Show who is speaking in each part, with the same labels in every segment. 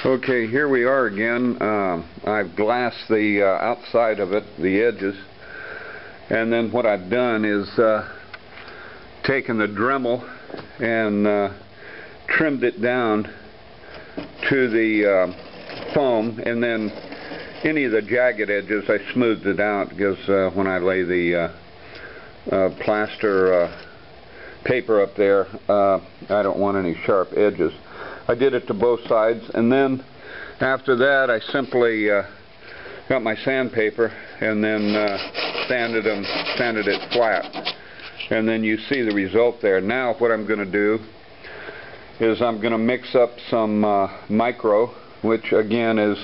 Speaker 1: Okay, here we are again. I've glassed the outside of it, the edges, and then what I've done is taken the Dremel and trimmed it down to the foam, and then any of the jagged edges I smoothed it out, because when I lay the plaster paper up there, I don't want any sharp edges. I did it to both sides, and then after that I simply got my sandpaper and then sanded it flat, and then you see the result there. Now what I'm going to do is I'm going to mix up some micro, which again is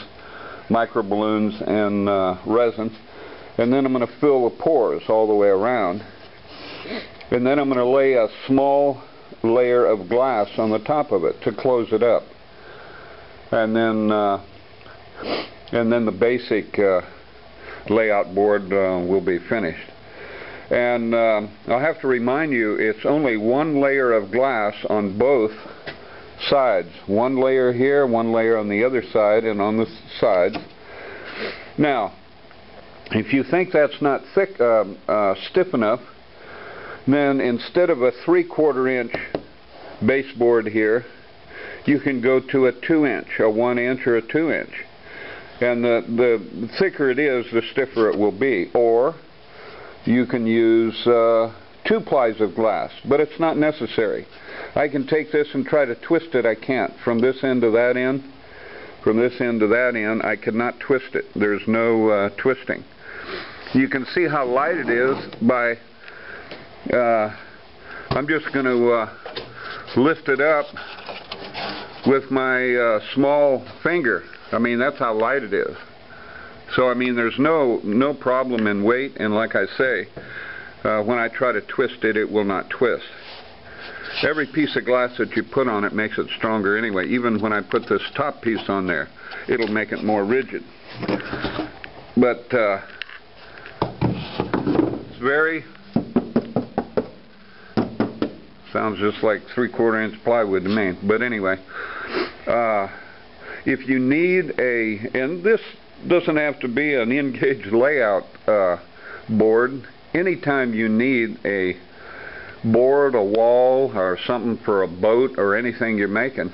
Speaker 1: micro balloons and resin, and then I'm going to fill the pores all the way around, and then I'm going to lay a small layer of glass on the top of it to close it up, and then the basic layout board will be finished. And I'll have to remind you, it's only one layer of glass on both sides. One layer here, one layer on the other side, and on the sides. Now, if you think that's not thick, stiff enough, then instead of a 3/4 inch baseboard here, you can go to a 2 inch, a 1 inch, or a 2 inch. And the thicker it is, the stiffer it will be. Or you can use 2 plies of glass, but it's not necessary. I can take this and try to twist it. I can't. From this end to that end, from this end to that end, I cannot twist it. There's no twisting. You can see how light it is by I'm just going to lift it up with my small finger. I mean, that's how light it is. So I mean, there's no problem in weight, and like I say, when I try to twist it, it will not twist. Every piece of glass that you put on it makes it stronger anyway. Even when I put this top piece on there, it'll make it more rigid. But it's very... sounds just like 3/4 inch plywood to me. But anyway, if you need and this doesn't have to be an in-gauge layout board. Anytime you need a board, a wall, or something for a boat or anything you're making,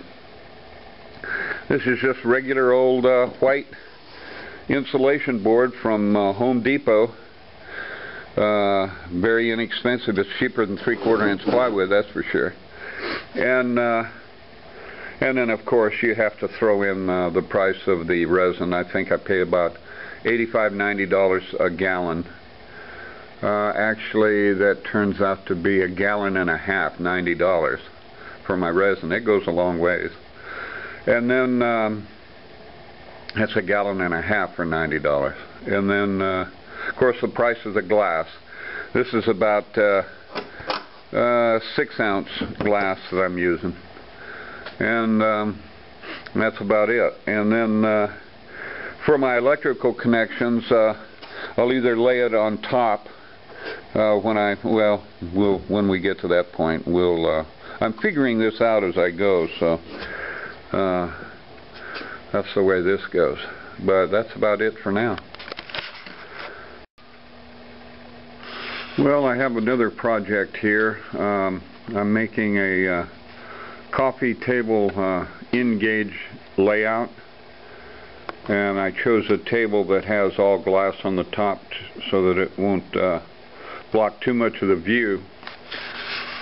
Speaker 1: this is just regular old white insulation board from Home Depot. Very inexpensive. It's cheaper than 3/4 inch plywood, that's for sure. And then of course you have to throw in the price of the resin. I think I pay about $85–90 a gallon. Actually, that turns out to be a gallon and a half, $90 for my resin. It goes a long ways. And then that's a gallon and a half for $90. And then of course, the price of the glass. This is about 6-ounce glass that I'm using, and that's about it. And then for my electrical connections, I'll either lay it on top when we get to that point. I'm figuring this out as I go, so that's the way this goes. But that's about it for now. Well, I have another project here. I'm making a coffee table in-gauge layout, and I chose a table that has all glass on the top so that it won't block too much of the view.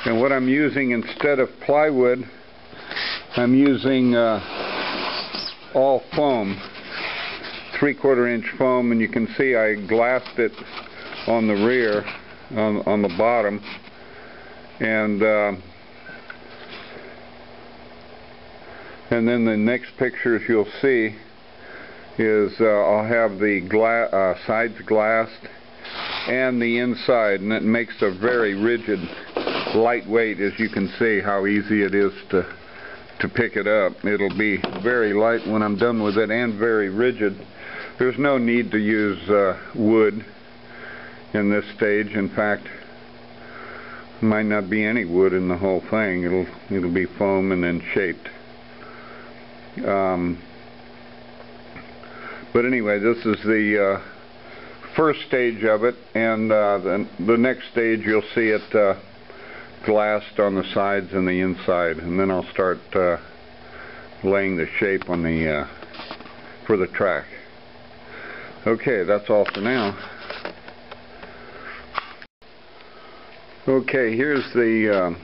Speaker 1: And what I'm using instead of plywood, I'm using all foam, 3/4 inch foam, and you can see I glassed it on the rear, on the bottom, and then the next pictures you'll see is I'll have the sides glassed and the inside, and it makes a very rigid, lightweight. As you can see how easy it is to pick it up. It'll be very light when I'm done with it, and very rigid. There's no need to use wood in this stage. In fact, might not be any wood in the whole thing. It'll be foam and then shaped. But anyway, this is the first stage of it, and the next stage you'll see it glassed on the sides and the inside, and then I'll start laying the shape on the for the track. Okay, that's all for now. Okay, here's the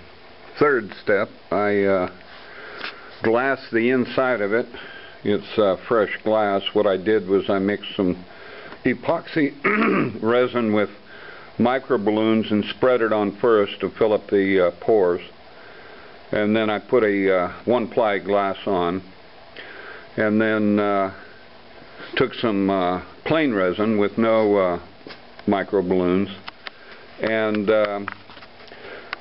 Speaker 1: third step. I glassed the inside of it. It's fresh glass. What I did was I mixed some epoxy resin with microballoons and spread it on first to fill up the pores, and then I put a one-ply glass on, and then took some plain resin with no microballoons and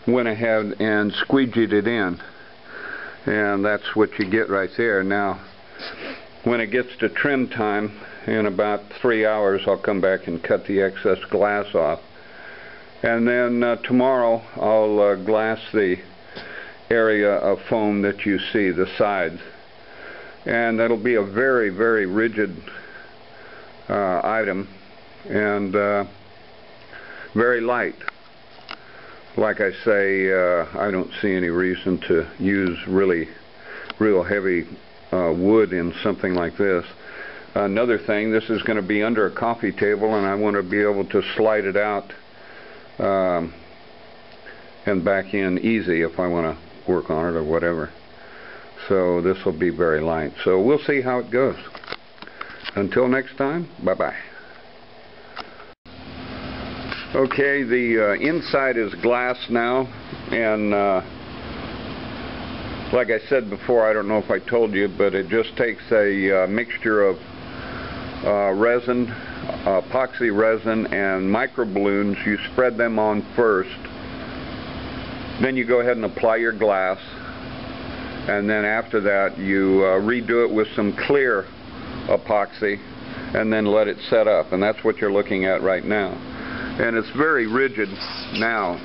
Speaker 1: went ahead and squeegeed it in, and that's what you get right there. Now when it gets to trim time in about 3 hours, I'll come back and cut the excess glass off, and then tomorrow I'll glass the area of foam that you see, the sides, and that'll be a very, very rigid item, and very light. Like I say, I don't see any reason to use real heavy wood in something like this. Another thing, this is going to be under a coffee table, and I want to be able to slide it out and back in easy if I want to work on it or whatever. So this will be very light. So we'll see how it goes. Until next time, bye-bye. Okay, the inside is glass now, and like I said before, I don't know if I told you, but it just takes a mixture of resin, epoxy resin, and microballoons. You spread them on first, then you go ahead and apply your glass, and then after that you redo it with some clear epoxy and then let it set up, and that's what you're looking at right now. And it's very rigid now,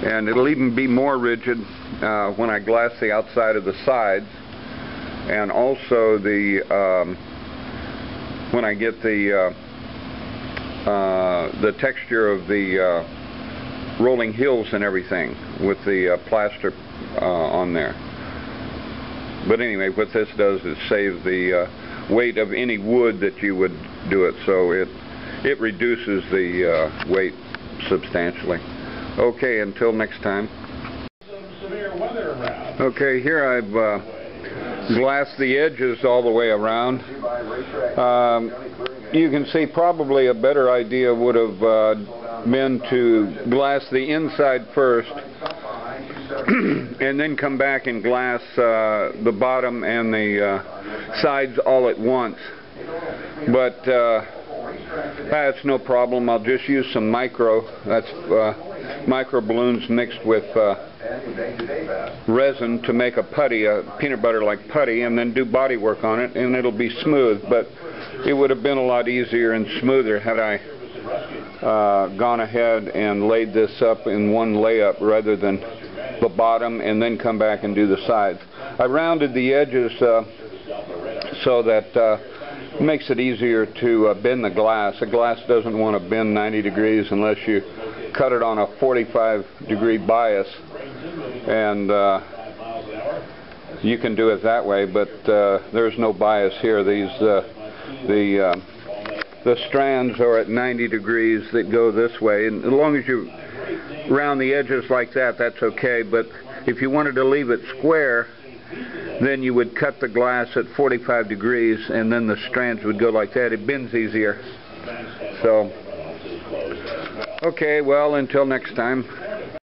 Speaker 1: and it'll even be more rigid when I glass the outside of the sides, and also the when I get the texture of the rolling hills and everything with the plaster on there. But anyway, what this does is save the weight of any wood that you would do it, so it reduces the weight substantially. Okay, until next time. Okay, here I've glassed the edges all the way around. You can see probably a better idea would have been to glass the inside first and then come back and glass the bottom and the sides all at once. But that's no problem. I'll just use some micro balloons mixed with resin to make a putty, a peanut butter like putty, and then do body work on it, and it'll be smooth. But it would have been a lot easier and smoother had I gone ahead and laid this up in one layup rather than the bottom and then come back and do the sides. I rounded the edges so that it makes it easier to bend the glass. The glass doesn't want to bend 90 degrees unless you cut it on a 45-degree bias, and you can do it that way, but there's no bias here. These the strands are at 90 degrees that go this way, and as long as you round the edges like that, that's okay. But if you wanted to leave it square, then you would cut the glass at 45 degrees, and then the strands would go like that. It bends easier. So, okay, well, until next time.